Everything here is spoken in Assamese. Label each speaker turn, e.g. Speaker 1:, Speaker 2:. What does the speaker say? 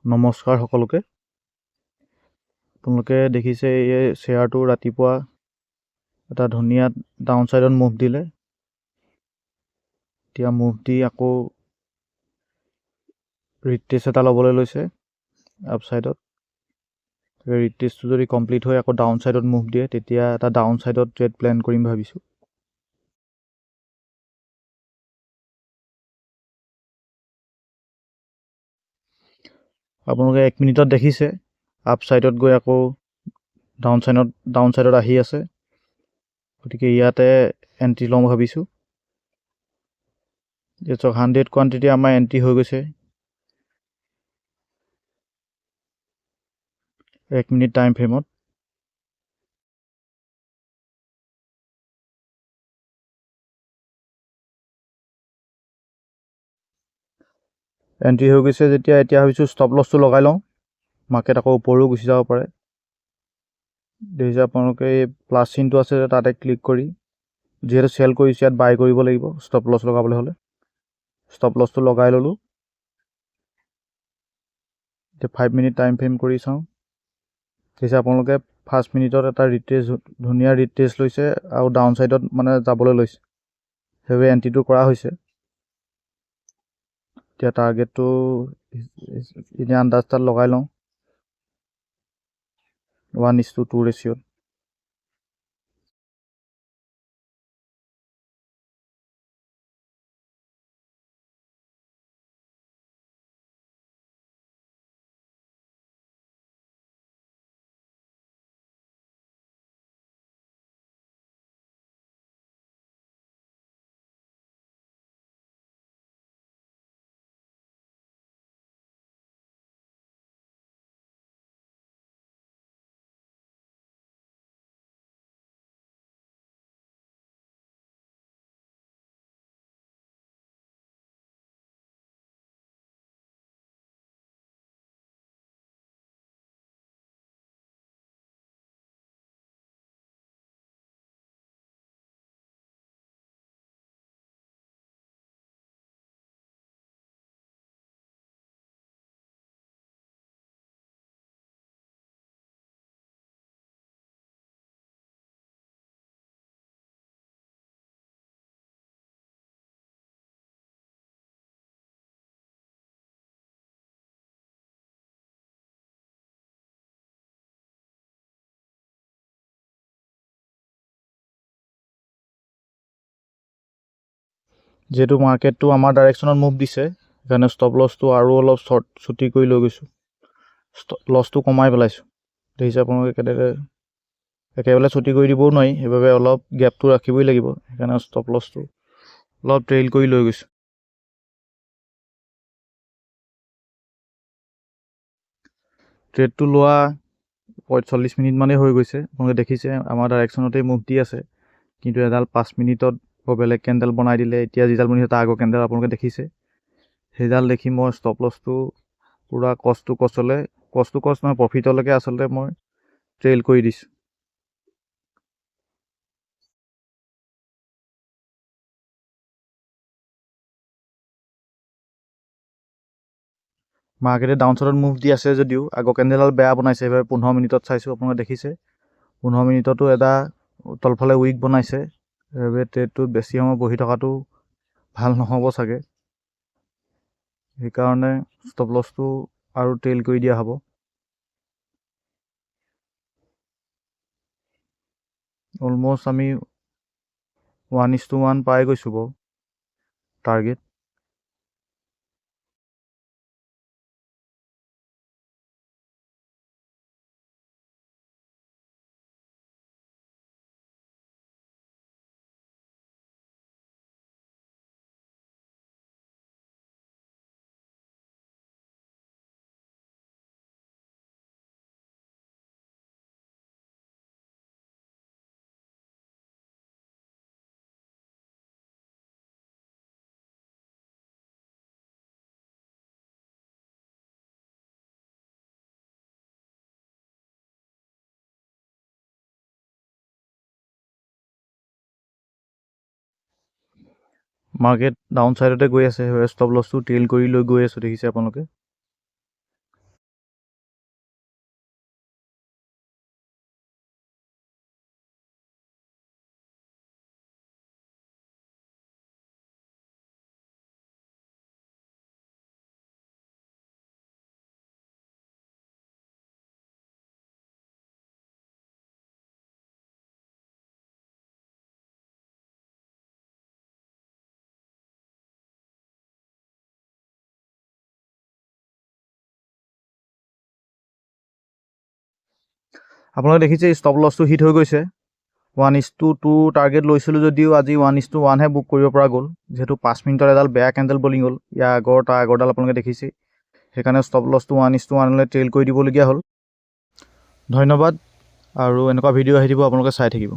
Speaker 1: নমস্কাৰ সকলোকে। আপোনালোকে দেখিছে এই শ্বেয়াৰটো ৰাতিপুৱা এটা ধুনীয়া ডাউন ছাইডত মুভ দিলে। এতিয়া মুভ দি আকৌ ৰিট্ৰেচ এটা ল'বলৈ লৈছে আপ ছাইডত। ৰিট্ৰেচটো যদি কমপ্লিট হৈ আকৌ ডাউন ছাইডত মুভ দিয়ে তেতিয়া এটা ডাউন ছাইডত ট্ৰেড প্লেন কৰিম ভাবিছোঁ। আপোনালোকে 1 মিনিটত দেখিছে আপ ছাইডত গৈ আকৌ ডাউন ছাইডত আহি আছে। গতিকে ইয়াতে এণ্ট্ৰি ল'ম ভাবিছোঁ। এতিয়া চাওক 100 কোৱান্টিটি আমাৰ এণ্ট্ৰি হৈ গৈছে 1 মিনিট টাইম ফ্ৰেমত। এণ্ট্ৰি হৈ গৈছে যেতিয়া এতিয়া ভাবিছোঁ ষ্টপ লছটো লগাই লওঁ। মাৰ্কেট আকৌ ওপৰেও গুচি যাব পাৰে। দেখিছে আপোনালোকে এই প্লাছ চিনটো আছে তাতে ক্লিক কৰি যিহেতু চেল কৰিছে ইয়াত বাই কৰিব লাগিব ষ্টপ লছ লগাবলৈ হ'লে। ষ্টপ লছটো লগাই ল'লোঁ। এতিয়া 5 মিনিট টাইম ফ্ৰেম কৰি চাওঁ। দেখিছে আপোনালোকে 1 মিনিটত এটা ৰিট্ৰেচ ধুনীয়া ৰিট্ৰেচ লৈছে আৰু ডাউন ছাইডত মানে যাবলৈ লৈছে। সেইবাবে এণ্ট্ৰিটো কৰা হৈছে। এতিয়া টাৰ্গেটটো এতিয়া আন্দাজটাত লগাই লওঁ 1:2 ৰেচিঅ'ত। যিহেতু মাৰ্কেটটো আমাৰ ডাইৰেকশ্যনত মুভ দিছে সেইকাৰণে ষ্টপ লছটো আৰু অলপ ছুটি কৰি লৈ গৈছোঁ। লছটো কমাই পেলাইছোঁ। দেখিছে আপোনালোকে কেনেকৈ একেবাৰে ছুটি কৰি দিবও নোৱাৰি, সেইবাবে অলপ গেপটো ৰাখিবই লাগিব। সেইকাৰণে ষ্টপ লছটো অলপ ট্ৰেইল কৰি লৈ গৈছোঁ। ট্ৰেডটো লোৱা 45 মিনিটমানেই হৈ গৈছে। আপোনালোকে দেখিছে আমাৰ ডাইৰেকশ্যনতেই মুভ দি আছে, কিন্তু এডাল 5 মিনিটত বেলেগ কেণ্ডেল বনাই দিলে। এতিয়া যিডাল বনিছে তাৰ আগৰ কেণ্ডেল আপোনালোকে দেখিছে। সেইডাল দেখি মই ষ্টপ লছটো পূৰা কষ্ট নহয় প্ৰফিটলৈকে আচলতে মই ট্ৰেইল কৰি দিছোঁ। মাৰ্কেটে ডাউন ছাইডত মুভ দি আছে যদিও আগৰ কেণ্ডেলডাল বেয়া বনাইছে। সেইবাবে 15 মিনিটত চাইছোঁ, আপোনালোকে দেখিছে 15 মিনিটতো এটা তলফালে উইক বনাইছে। সেইবাবে ট্ৰেডটোত বেছি সময় বহি থকাটো ভাল নহ'ব চাগে। সেইকাৰণে ষ্টপ লছটো আৰু ট্ৰেইল কৰি দিয়া হ'ব। অলম'ষ্ট আমি 1:1 পাই গৈছোঁ বাৰু টাৰ্গেট। মাৰ্কেট ডাউন ছাইডতে গৈ আছে, ষ্টপ লছটো ট্ৰেইল কৰি লৈ গৈ আছোঁ। দেখিছে আপোনালোকে আপোনালোকে দেখিছে ষ্টপ লছটো হিট হৈ গৈছে। 1:2 টাৰ্গেট লৈছিলোঁ যদিও আজি 1:1হে বুক কৰিব পৰা গ'ল, যিহেতু 5 মিনিটৰ এডাল বেয়া কেণ্ডেল বলিং হ'ল। ইয়াৰ আগৰডাল আপোনালোকে দেখিছে, সেইকাৰণে ষ্টপ লছটো 1:1লৈ ট্ৰেইল কৰি দিবলগীয়া হ'ল। ধন্যবাদ, আৰু এনেকুৱা ভিডিঅ' আহি দিব, আপোনালোকে চাই থাকিব।